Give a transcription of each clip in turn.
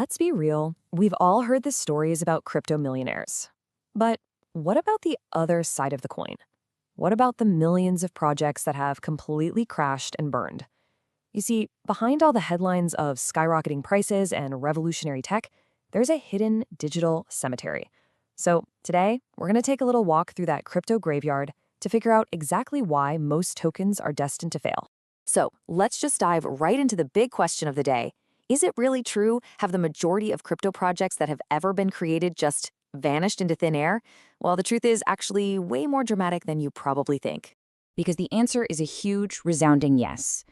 Let's be real, we've all heard the stories about crypto millionaires. But what about the other side of the coin? What about the millions of projects that have completely crashed and burned? You see, behind all the headlines of skyrocketing prices and revolutionary tech, there's a hidden digital cemetery. So today, we're going to take a little walk through that crypto graveyard to figure out exactly why most tokens are destined to fail. So let's just dive right into the big question of the day. Is it really true? Have the majority of crypto projects that have ever been created just vanished into thin air? Well, the truth is actually way more dramatic than you probably think. Because the answer is a huge, resounding yes.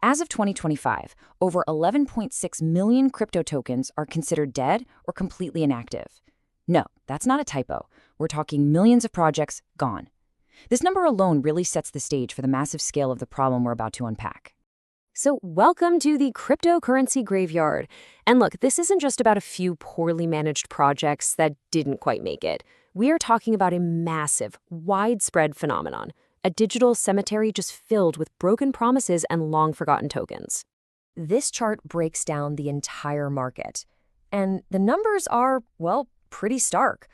As of 2025, over 11.6 million crypto tokens are considered dead or completely inactive. No, that's not a typo. We're talking millions of projects gone. This number alone really sets the stage for the massive scale of the problem we're about to unpack. So welcome to the cryptocurrency graveyard. And look, this isn't just about a few poorly managed projects that didn't quite make it. We are talking about a massive, widespread phenomenon, a digital cemetery just filled with broken promises and long-forgotten tokens. This chart breaks down the entire market. And the numbers are, well, pretty stark.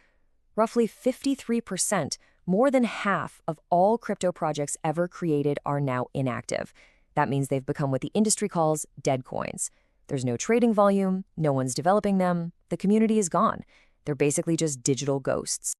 Roughly 53%, more than half of all crypto projects ever created are now inactive. That means they've become what the industry calls dead coins. There's no trading volume, no one's developing them, the community is gone. They're basically just digital ghosts.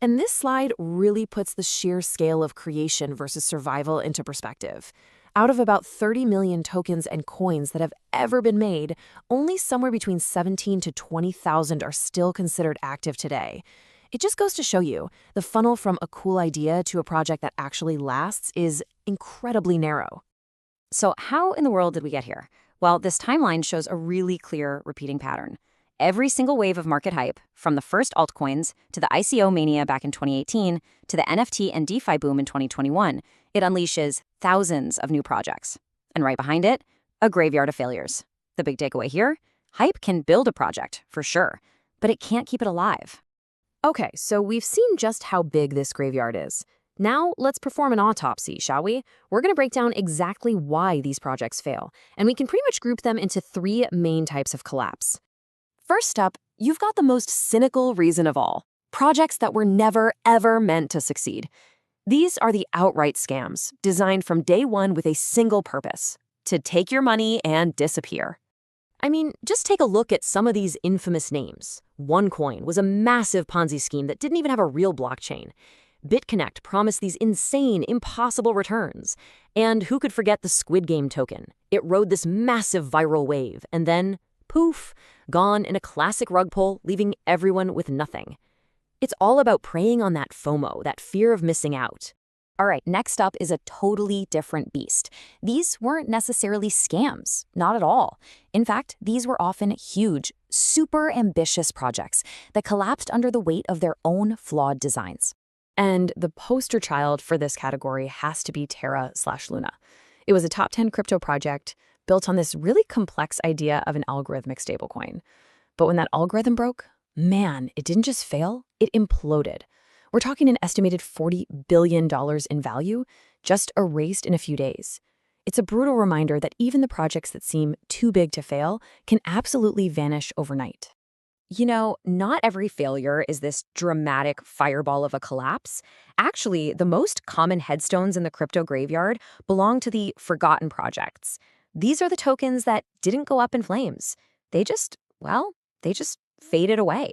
And this slide really puts the sheer scale of creation versus survival into perspective. Out of about 30 million tokens and coins that have ever been made, only somewhere between 17 to 20,000 are still considered active today. It just goes to show you, the funnel from a cool idea to a project that actually lasts is incredibly narrow. So how in the world did we get here? Well, this timeline shows a really clear repeating pattern. Every single wave of market hype, from the first altcoins to the ICO mania back in 2018 to the NFT and DeFi boom in 2021, it unleashes thousands of new projects. And right behind it, a graveyard of failures. The big takeaway here? Hype can build a project, for sure, but it can't keep it alive. Okay, so we've seen just how big this graveyard is. Now, let's perform an autopsy, shall we? We're going to break down exactly why these projects fail, and we can pretty much group them into three main types of collapse. First up, you've got the most cynical reason of all, projects that were never, ever meant to succeed. These are the outright scams, designed from day one with a single purpose: to take your money and disappear. I mean, just take a look at some of these infamous names. OneCoin was a massive Ponzi scheme that didn't even have a real blockchain. BitConnect promised these insane, impossible returns. And who could forget the Squid Game token? It rode this massive viral wave, and then, poof, gone in a classic rug pull, leaving everyone with nothing. It's all about preying on that FOMO, that fear of missing out. All right, next up is a totally different beast. These weren't necessarily scams, not at all. In fact, these were often huge, super ambitious projects that collapsed under the weight of their own flawed designs. And the poster child for this category has to be Terra/Luna. It was a top 10 crypto project built on this really complex idea of an algorithmic stablecoin. But when that algorithm broke, man, it didn't just fail, it imploded. We're talking an estimated $40 billion in value, just erased in a few days. It's a brutal reminder that even the projects that seem too big to fail can absolutely vanish overnight. You know, not every failure is this dramatic fireball of a collapse. Actually, the most common headstones in the crypto graveyard belong to the forgotten projects. These are the tokens that didn't go up in flames. They just faded away.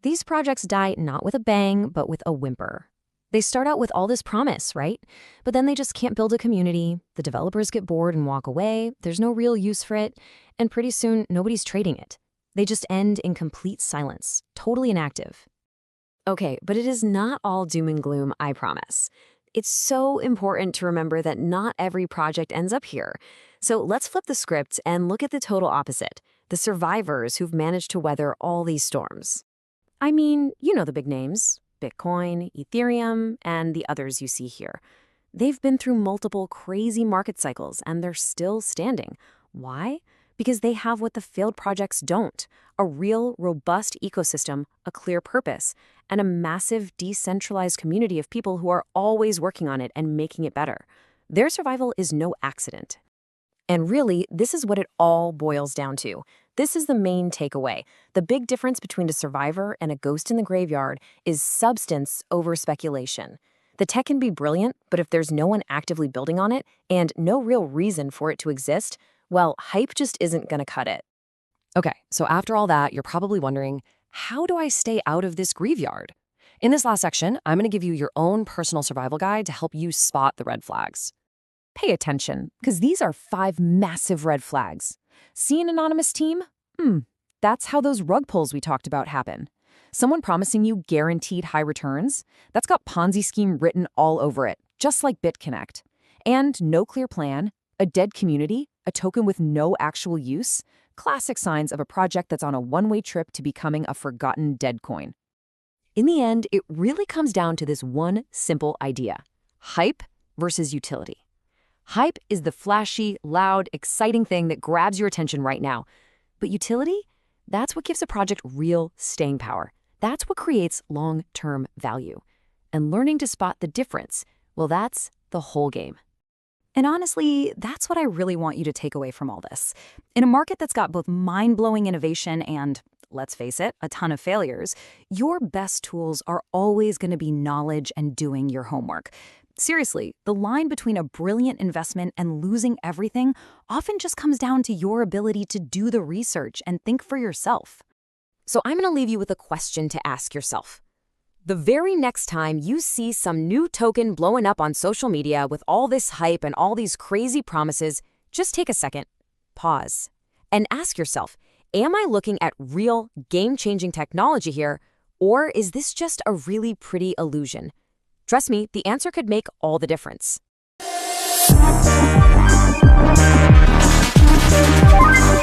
These projects die not with a bang, but with a whimper. They start out with all this promise, right? But then they just can't build a community. The developers get bored and walk away. There's no real use for it. And pretty soon, nobody's trading it. They just end in complete silence, totally inactive. Okay, but it is not all doom and gloom, I promise. It's so important to remember that not every project ends up here. So let's flip the script and look at the total opposite, the survivors who've managed to weather all these storms. I mean, you know the big names, Bitcoin, Ethereum, and the others you see here. They've been through multiple crazy market cycles, and they're still standing. Why? Because they have what the failed projects don't: a real, robust ecosystem, a clear purpose, and a massive, decentralized community of people who are always working on it and making it better. Their survival is no accident. And really, this is what it all boils down to. This is the main takeaway. The big difference between a survivor and a ghost in the graveyard is substance over speculation. The tech can be brilliant, but if there's no one actively building on it and no real reason for it to exist, well, hype just isn't going to cut it. Okay, so after all that, you're probably wondering, how do I stay out of this graveyard? In this last section, I'm going to give you your own personal survival guide to help you spot the red flags. Pay attention, because these are 5 massive red flags. See an anonymous team? That's how those rug pulls we talked about happen. Someone promising you guaranteed high returns? That's got Ponzi scheme written all over it, just like BitConnect. And no clear plan, a dead community, a token with no actual use, classic signs of a project that's on a one-way trip to becoming a forgotten dead coin. In the end, it really comes down to this one simple idea: hype versus utility. Hype is the flashy, loud, exciting thing that grabs your attention right now. But utility? That's what gives a project real staying power. That's what creates long-term value. And learning to spot the difference, well, that's the whole game. And honestly, that's what I really want you to take away from all this. In a market that's got both mind-blowing innovation and, let's face it, a ton of failures, your best tools are always going to be knowledge and doing your homework. Seriously, the line between a brilliant investment and losing everything often just comes down to your ability to do the research and think for yourself. So I'm going to leave you with a question to ask yourself. The very next time you see some new token blowing up on social media with all this hype and all these crazy promises, just take a second, pause, and ask yourself, am I looking at real game-changing technology here, or is this just a really pretty illusion? Trust me, the answer could make all the difference.